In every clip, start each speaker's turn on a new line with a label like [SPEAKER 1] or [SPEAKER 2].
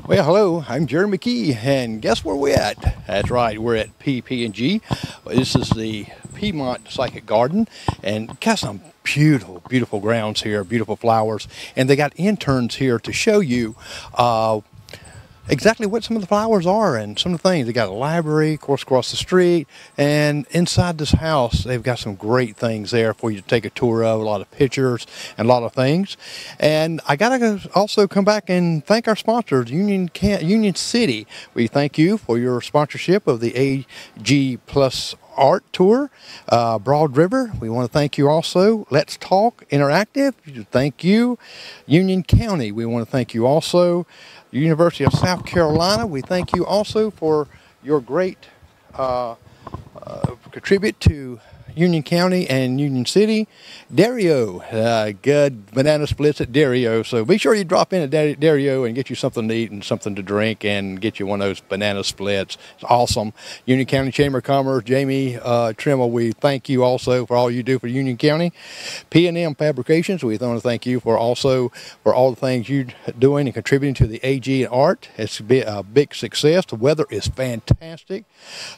[SPEAKER 1] Well, hello, I'm Jerry McKee, and guess where we're at? That's right, we're at PPG. This is the Piedmont Psychic Garden, and got some beautiful, beautiful grounds here, beautiful flowers, and they got interns here to show you exactly what some of the flowers are and some of the things. They got a library, of course, across the street, and inside this house, they've got some great things there for you to take a tour of, a lot of pictures and a lot of things. And I got to also come back and thank our sponsors, Union City. We thank you for your sponsorship of the AG Plus Art Tour. Broad River, we want to thank you also. Let's Talk Interactive, thank you. Union County, we want to thank you also. University of South Carolina, we thank you also for your great contribute to Union County and Union City. Dario, good banana splits at Dario, so be sure you drop in at Dario and get you something to eat and something to drink and get you one of those banana splits. It's awesome. Union County Chamber of Commerce, Jamie Trimmel, we thank you also for all you do for Union County. P&M Fabrications, we want to thank you for also for all the things you're doing and contributing to the AG and art. It's been a big success. The weather is fantastic.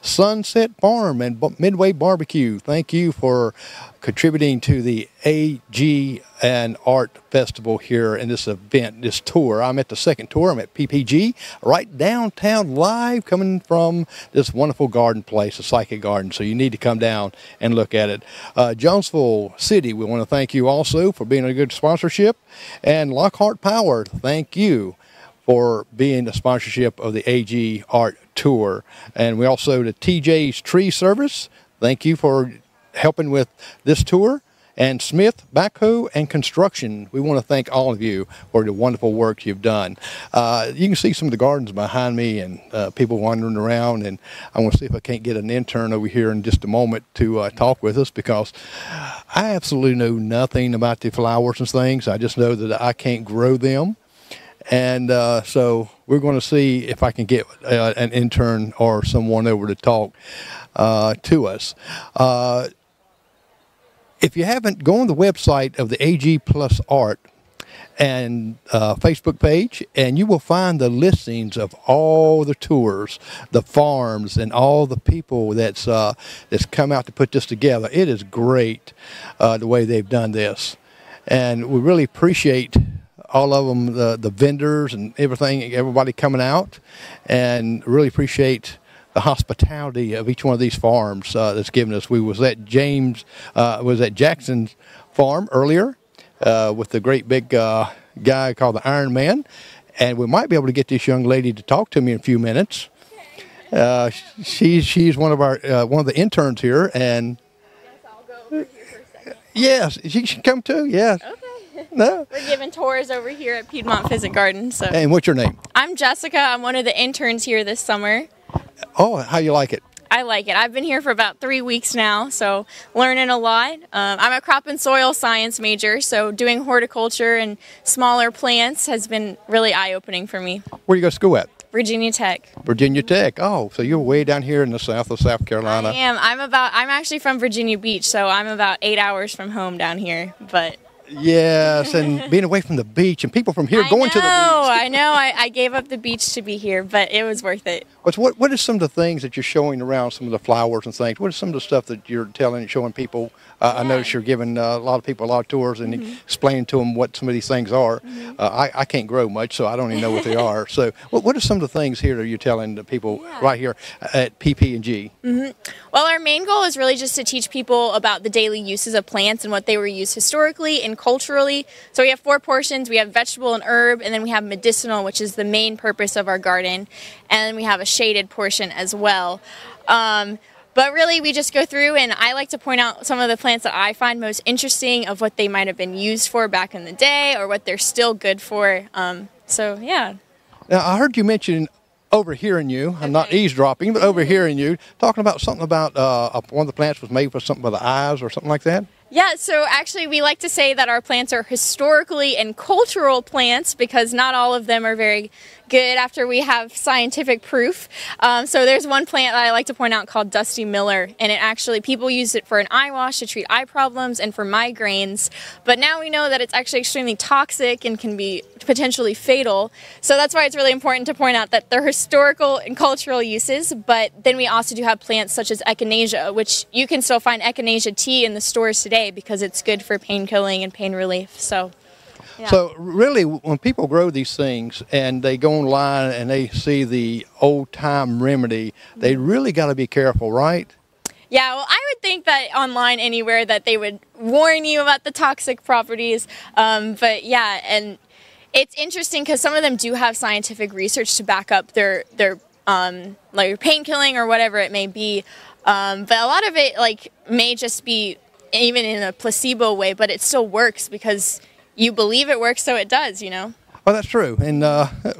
[SPEAKER 1] Sunset Farm and Midway Barbecue, thank you for contributing to the AG and Art Festival here in this event, this tour. I'm at the second tour. I'm at PPG, right downtown live, coming from this wonderful garden place, the Psychic Garden. So you need to come down and look at it. Jonesville City, we want to thank you also for being a good sponsorship. And Lockhart Power, thank you for being the sponsorship of the AG Art Tour. And we also, the TJ's Tree Service, thank you for helping with this tour. And Smith Backhoe and Construction, we want to thank all of you for the wonderful work you've done. You can see some of the gardens behind me and people wandering around, and I want to see if I can't get an intern over here in just a moment to talk with us, because I absolutely know nothing about the flowers and things. I just know that I can't grow them. And so we're going to see if I can get an intern or someone over to talk to us. If you haven't, go on the website of the AG Plus Art and Facebook page, and you will find the listings of all the tours, the farms, and all the people that's come out to put this together. It is great the way they've done this, and we really appreciate all of them, the vendors and everything, everybody coming out, and really appreciate the hospitality of each one of these farms that's given us. We was at Jackson's farm earlier with the great big guy called the Iron Man, and we might be able to get this young lady to talk to me in a few minutes. She's one of the interns here, and
[SPEAKER 2] I'll go over here for a second.
[SPEAKER 1] Yes, she can come too. Yes.
[SPEAKER 2] Okay.
[SPEAKER 1] No.
[SPEAKER 2] We're giving tours over here at Piedmont Physic Garden. So.
[SPEAKER 1] And what's your name?
[SPEAKER 2] I'm Jessica. I'm one of the interns here this summer.
[SPEAKER 1] Oh, how you like it?
[SPEAKER 2] I like it. I've been here for about 3 weeks now, so learning a lot. I'm a crop and soil science major, so doing horticulture and smaller plants has been really eye-opening for me.
[SPEAKER 1] Where do you go to school at?
[SPEAKER 2] Virginia Tech.
[SPEAKER 1] Virginia Tech. Oh, so you're way down here in the south of South Carolina.
[SPEAKER 2] I am. I'm actually from Virginia Beach, so I'm about 8 hours from home down here, but...
[SPEAKER 1] Yes, and being away from the beach and people from here going to the beach.
[SPEAKER 2] I know. I gave up the beach to be here, but it was worth it.
[SPEAKER 1] What are some of the things that you're showing around, some of the flowers and things? What is some of the stuff that you're showing people? I notice you're giving a lot of people a lot of tours and explaining to them what some of these things are. I can't grow much, so I don't even know what they are. So what are some of the things here that you're telling the people right here at PP&G?
[SPEAKER 2] Well, our main goal is really just to teach people about the daily uses of plants and what they were used historically and culturally. So we have 4 portions. We have vegetable and herb, and then we have medicinal, which is the main purpose of our garden. And we have a shaded portion as well. But really, we just go through, and I like to point out some of the plants that I find most interesting of what they might have been used for back in the day or what they're still good for. So, yeah.
[SPEAKER 1] Now, I heard you mention overhearing you. I'm not eavesdropping, but overhearing you talking about something about one of the plants was made for something with the eyes or something like that.
[SPEAKER 2] Yeah, so actually we like to say that our plants are historically and cultural plants because not all of them are very good after we have scientific proof. So there's one plant that I like to point out called Dusty Miller, and it actually, people use it for an eye wash to treat eye problems and for migraines, but now we know that it's actually extremely toxic and can be potentially fatal. So that's why it's really important to point out that they're historical and cultural uses, but then we also do have plants such as echinacea, which you can still find echinacea tea in the stores today because it's good for pain killing and pain relief. So yeah.
[SPEAKER 1] So really, when people grow these things and they go online and they see the old-time remedy, they really got to be careful, right?
[SPEAKER 2] Yeah, well, I would think that online anywhere that they would warn you about the toxic properties. But yeah, and it's interesting because some of them do have scientific research to back up their like pain killing or whatever it may be. But a lot of it like may just be even in a placebo way, but it still works because you believe it works, so it does, you know.
[SPEAKER 1] Well, that's true, and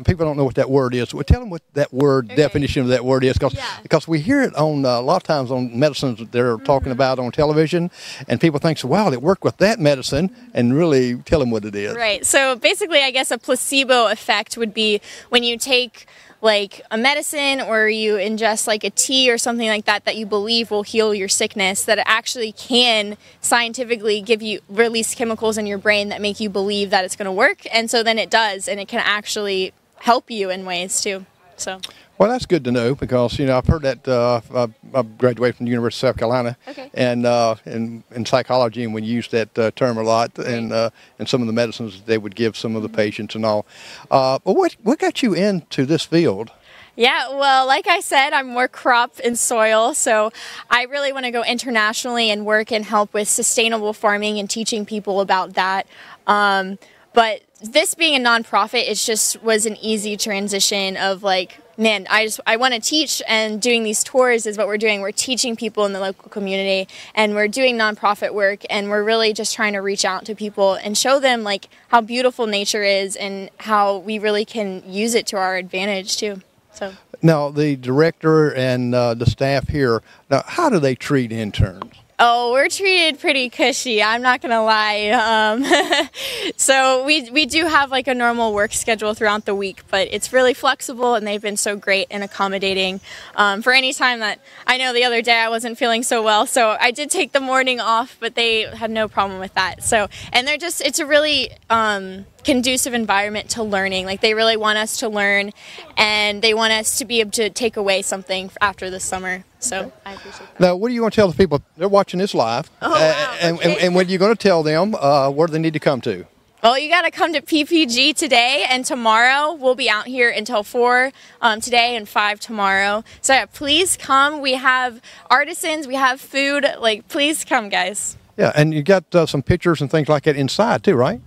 [SPEAKER 1] people don't know what that word is. Well, tell them what that word, definition of that word is, because we hear it on a lot of times on medicines that they're talking about on television, and people think, so, wow, it worked with that medicine, and really tell them what it is.
[SPEAKER 2] Right, so basically, I guess a placebo effect would be when you take like a medicine or you ingest like a tea or something like that that you believe will heal your sickness, that it actually can scientifically release chemicals in your brain that make you believe that it's going to work, and so then it does, and it can actually help you in ways too. So.
[SPEAKER 1] Well, that's good to know because, you know, I've heard that I graduated from the University of South Carolina and in psychology, and we use that term a lot, and some of the medicines they would give some of the patients and all. But what got you into this field?
[SPEAKER 2] Yeah, well, like I said, I'm more crop and soil, so I really want to go internationally and work and help with sustainable farming and teaching people about that. But this being a nonprofit, it just was an easy transition of like, man, I want to teach, and doing these tours is what we're doing. We're teaching people in the local community, and we're doing nonprofit work, and we're really just trying to reach out to people and show them like how beautiful nature is and how we really can use it to our advantage too. So.
[SPEAKER 1] Now, the director and the staff here, now how do they treat interns?
[SPEAKER 2] Oh, we're treated pretty cushy, I'm not going to lie. So we do have like a normal work schedule throughout the week, but it's really flexible, and they've been so great and accommodating for any time that, I know the other day I wasn't feeling so well, so I did take the morning off, but they had no problem with that. So, and they're just, it's a really conducive environment to learning. Like, they really want us to learn, and they want us to be able to take away something after the summer. So I appreciate that.
[SPEAKER 1] Now, what are you going to tell the people? They're watching this live.
[SPEAKER 2] Oh, wow.
[SPEAKER 1] And what are you going to tell them? Where do they need to come to?
[SPEAKER 2] Well, you got to come to PPG today and tomorrow. We'll be out here until 4 today and 5 tomorrow. So yeah, please come. We have artisans. We have food. Like, please come, guys. Yeah,
[SPEAKER 1] and you got some pictures and things like that inside too, right?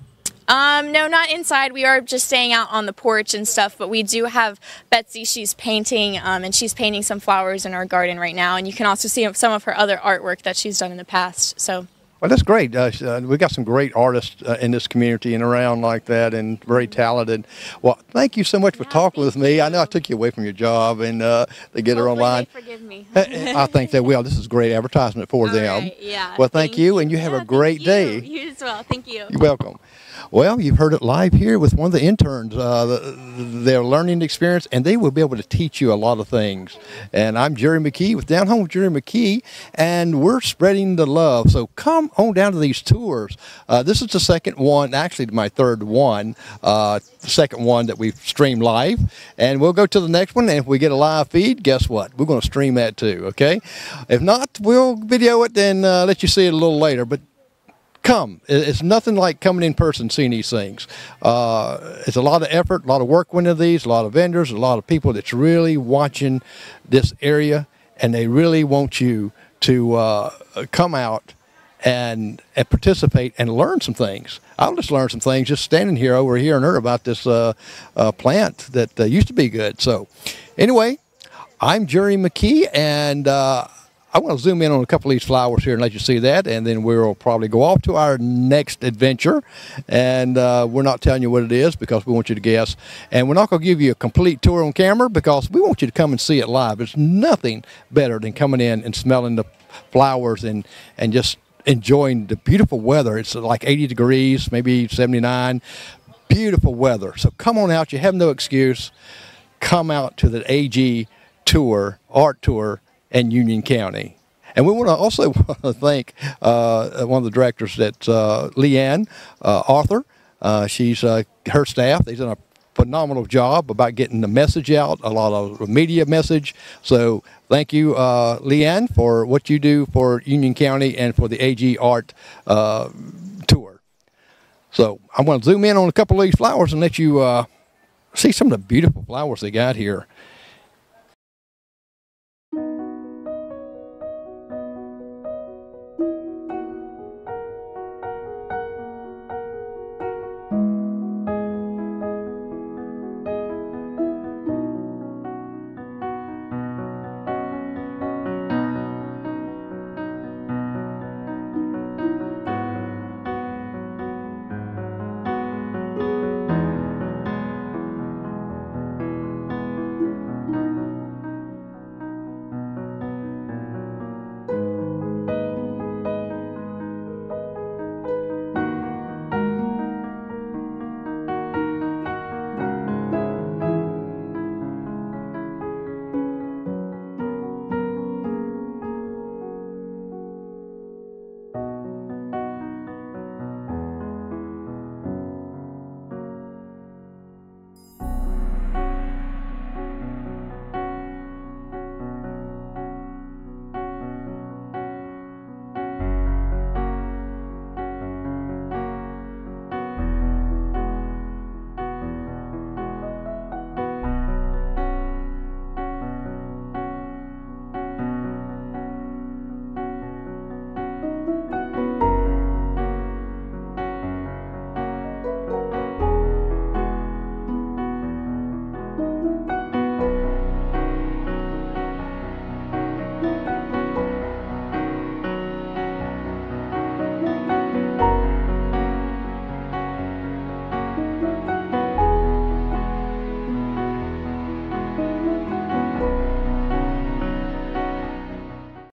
[SPEAKER 2] No, not inside. We are just staying out on the porch and stuff, but we do have Betsy. She's painting, and she's painting some flowers in our garden right now, and you can also see some of her other artwork that she's done in the past. So.
[SPEAKER 1] Well, that's great. We got some great artists in this community and around like that, and very talented. Well, thank you so much for talking with me. I know I took you away from your job, and they get her online.
[SPEAKER 2] They forgive me.
[SPEAKER 1] I think they will. This is great advertisement for them.
[SPEAKER 2] Right, yeah.
[SPEAKER 1] Well, thank you, and you have a great day.
[SPEAKER 2] You as well. Thank you.
[SPEAKER 1] You're welcome. Well, you've heard it live here with one of the interns, their learning experience, and they will be able to teach you a lot of things. And I'm Jerry McKee with Down Home with Jerry McKee, and we're spreading the love. So come on down to these tours. This is the second one, actually my third one, the second one that we've streamed live. And we'll go to the next one, and if we get a live feed, guess what? We're going to stream that too, okay? If not, we'll video it and let you see it a little later. But come. It's nothing like coming in person seeing these things. It's a lot of effort, a lot of work went into these, a lot of vendors, a lot of people that's really watching this area, and they really want you to come out and participate and learn some things. I'll just learn some things just standing here over here and heard about this plant that used to be good. So anyway, I'm Jerry McKee, and I want to zoom in on a couple of these flowers here and let you see that, and then we'll probably go off to our next adventure. And we're not telling you what it is because we want you to guess. And we're not going to give you a complete tour on camera because we want you to come and see it live. There's nothing better than coming in and smelling the flowers and just enjoying the beautiful weather. It's like 80 degrees, maybe 79. beautiful weather. So come on out. You have no excuse. Come out to the AG tour, art tour in Union County. And we want to also thank one of the directors, that's Leanne Arthur. She's her staff. They've done a phenomenal job about getting the message out, a lot of media message. So thank you, Leanne, for what you do for Union County and for the AG Art tour. So I'm going to zoom in on a couple of these flowers and let you see some of the beautiful flowers they got here.